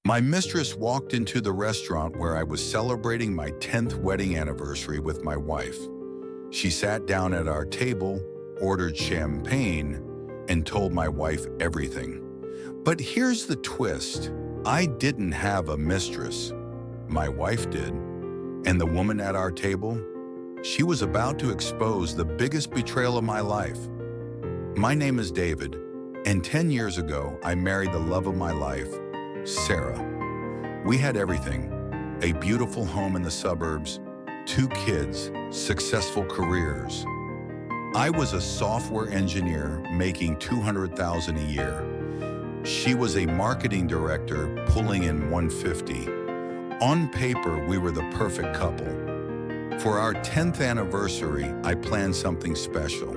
My mistress walked into the restaurant where I was celebrating my 10th wedding anniversary with my wife. She sat down at our table, ordered champagne, and told my wife everything. But here's the twist. I didn't have a mistress. My wife did. And the woman at our table, she was about to expose the biggest betrayal of my life. My name is David, and 10 years ago, I married the love of my life, Sarah. We had everything: a beautiful home in the suburbs, 2 kids, successful careers. I was a software engineer making $200,000 a year. She was a marketing director pulling in $150,000. On paper, we were the perfect couple. For our 10th anniversary, I planned something special.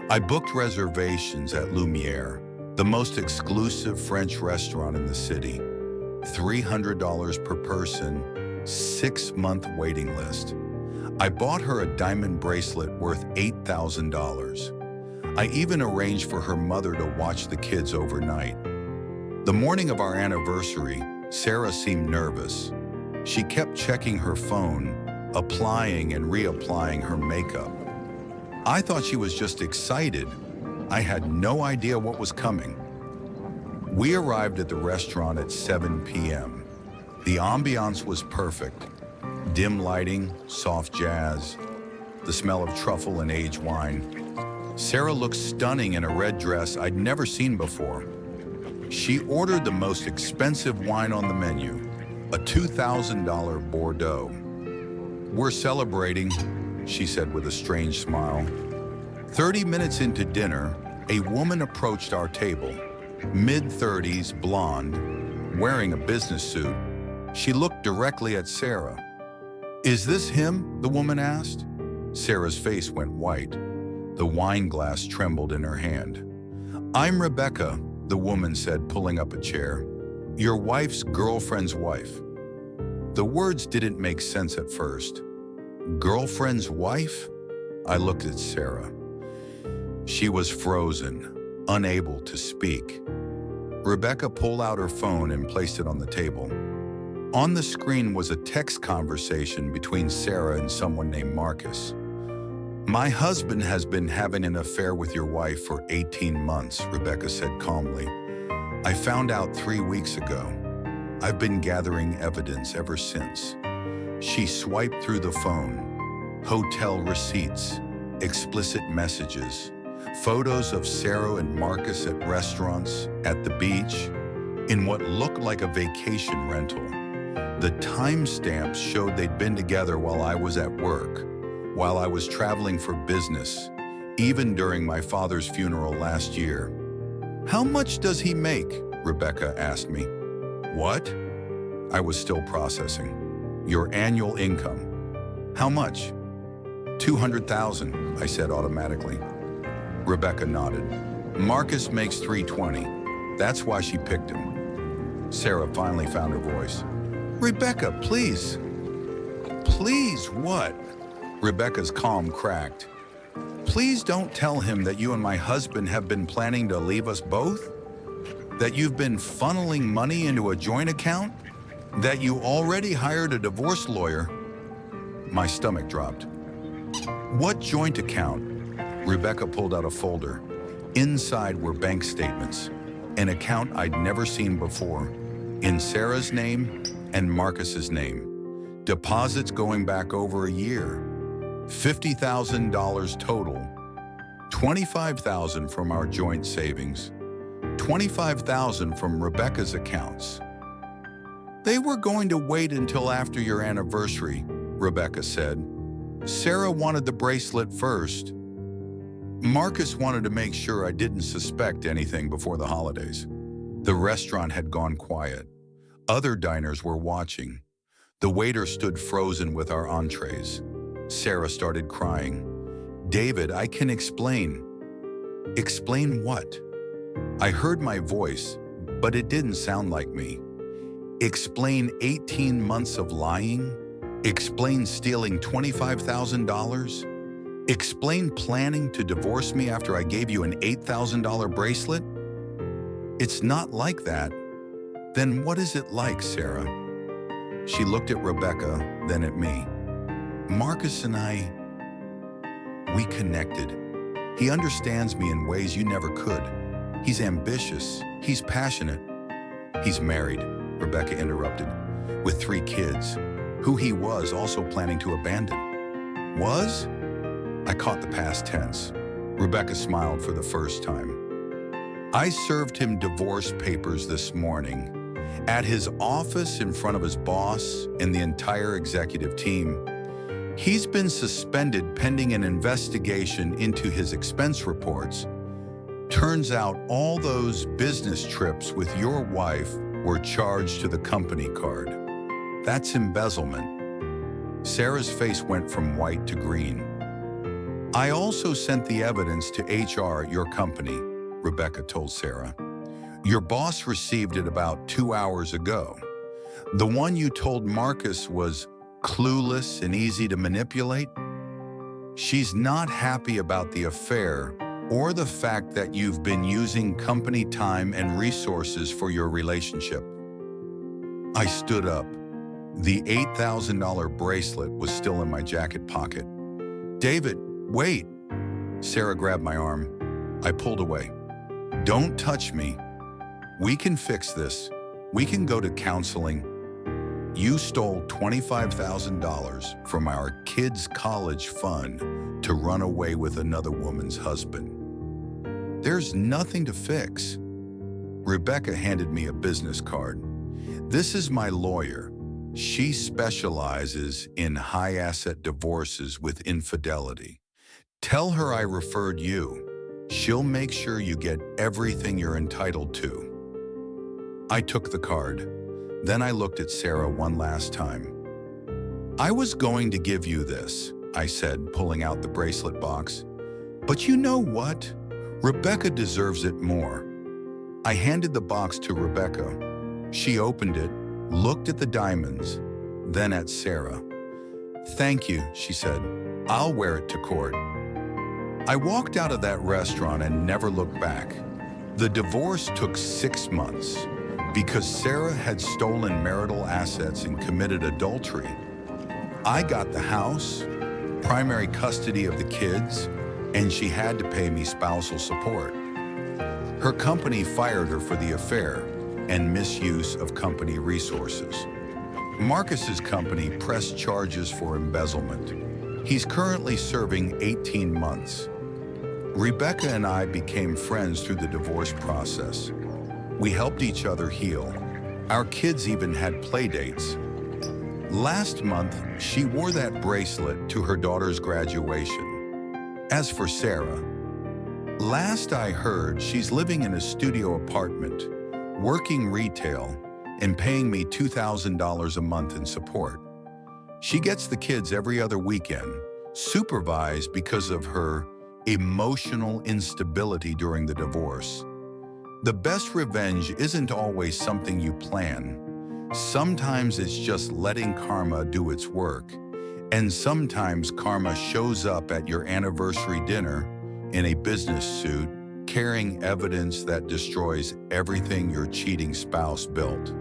I booked reservations at Lumiere, the most exclusive French restaurant in the city. $300 per person, 6-month waiting list. I bought her a diamond bracelet worth $8,000. I even arranged for her mother to watch the kids overnight. The morning of our anniversary, Sarah seemed nervous. She kept checking her phone, applying and reapplying her makeup. I thought she was just excited. I had no idea what was coming. We arrived at the restaurant at 7 p.m. The ambiance was perfect. Dim lighting, soft jazz, the smell of truffle and aged wine. Sarah looked stunning in a red dress I'd never seen before. She ordered the most expensive wine on the menu, a $2,000 Bordeaux. "We're celebrating," she said with a strange smile. 30 minutes into dinner, a woman approached our table, mid-30s, blonde, wearing a business suit. She looked directly at Sarah. "Is this him?" the woman asked. Sarah's face went white. The wine glass trembled in her hand. "I'm Rebecca," the woman said, pulling up a chair. "Your wife's girlfriend's wife." The words didn't make sense at first. Girlfriend's wife? I looked at Sarah. She was frozen, unable to speak. Rebecca pulled out her phone and placed it on the table. On the screen was a text conversation between Sarah and someone named Marcus. "My husband has been having an affair with your wife for 18 months, Rebecca said calmly. "I found out 3 weeks ago. I've been gathering evidence ever since." She swiped through the phone. Hotel receipts, explicit messages, photos of Sarah and Marcus at restaurants, at the beach, in what looked like a vacation rental. The timestamps showed they'd been together while I was at work, while I was traveling for business, even during my father's funeral last year. "How much does he make?" Rebecca asked me. "What?" I was still processing. "Your annual income." "How much?" $200,000, I said automatically. Rebecca nodded. "Marcus makes $320. That's why she picked him." Sarah finally found her voice. "Rebecca, please." "Please what?" Rebecca's calm cracked. "Please don't tell him that you and my husband have been planning to leave us both? That you've been funneling money into a joint account? That you already hired a divorce lawyer?" My stomach dropped. "What joint account?" Rebecca pulled out a folder. Inside were bank statements, an account I'd never seen before, in Sarah's name and Marcus's name. Deposits going back over a year. $50,000 total. $25,000 from our joint savings. $25,000 from Rebecca's accounts. "They were going to wait until after your anniversary," Rebecca said. "Sarah wanted the bracelet first. Marcus wanted to make sure I didn't suspect anything before the holidays." The restaurant had gone quiet. Other diners were watching. The waiter stood frozen with our entrees. Sarah started crying. "David, I can explain." "Explain what?" I heard my voice, but it didn't sound like me. "Explain 18 months of lying? Explain stealing $25,000? Explain planning to divorce me after I gave you an $8,000 bracelet?" "It's not like that." Then what is it like, Sarah? She looked at Rebecca, then at me. Marcus and we connected. He understands me in ways you never could. He's ambitious. He's passionate. He's married, Rebecca interrupted, with 3 kids, who he was also planning to abandon. Was? I caught the past tense. Rebecca smiled for the first time. I served him divorce papers this morning at his office in front of his boss and the entire executive team. He's been suspended pending an investigation into his expense reports. Turns out all those business trips with your wife were charged to the company card. That's embezzlement. Sarah's face went from white to green. I also sent the evidence to HR at your company, Rebecca told Sarah. Your boss received it about 2 hours ago. The one you told Marcus was clueless and easy to manipulate? She's not happy about the affair or the fact that you've been using company time and resources for your relationship. I stood up. The $8,000 bracelet was still in my jacket pocket. David, wait. Sarah grabbed my arm. I pulled away. Don't touch me. We can fix this. We can go to counseling. You stole $25,000 from our kids' college fund to run away with another woman's husband. There's nothing to fix. Rebecca handed me a business card. This is my lawyer. She specializes in high-asset divorces with infidelity. Tell her I referred you. She'll make sure you get everything you're entitled to. I took the card. Then I looked at Sarah one last time. I was going to give you this, I said, pulling out the bracelet box. But you know what? Rebecca deserves it more. I handed the box to Rebecca. She opened it, looked at the diamonds, then at Sarah. Thank you, she said. I'll wear it to court. I walked out of that restaurant and never looked back. The divorce took 6 months. Because Sarah had stolen marital assets and committed adultery. I got the house, primary custody of the kids, and she had to pay me spousal support. Her company fired her for the affair and misuse of company resources. Marcus's company pressed charges for embezzlement. He's currently serving 18 months. Rebecca and I became friends through the divorce process. We helped each other heal. Our kids even had play dates. Last month, she wore that bracelet to her daughter's graduation. As for Sarah, last I heard, she's living in a studio apartment, working retail, and paying me $2,000 a month in support. She gets the kids every other weekend, supervised because of her emotional instability during the divorce. The best revenge isn't always something you plan. Sometimes it's just letting karma do its work. And sometimes karma shows up at your anniversary dinner in a business suit, carrying evidence that destroys everything your cheating spouse built.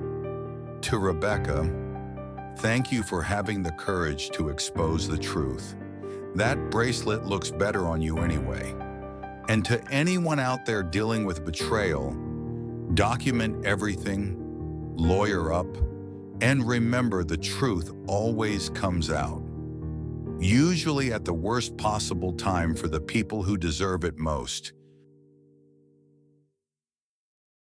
To Rebecca, thank you for having the courage to expose the truth. That bracelet looks better on you anyway. And to anyone out there dealing with betrayal, document everything, lawyer up, and remember the truth always comes out. Usually at the worst possible time for the people who deserve it most.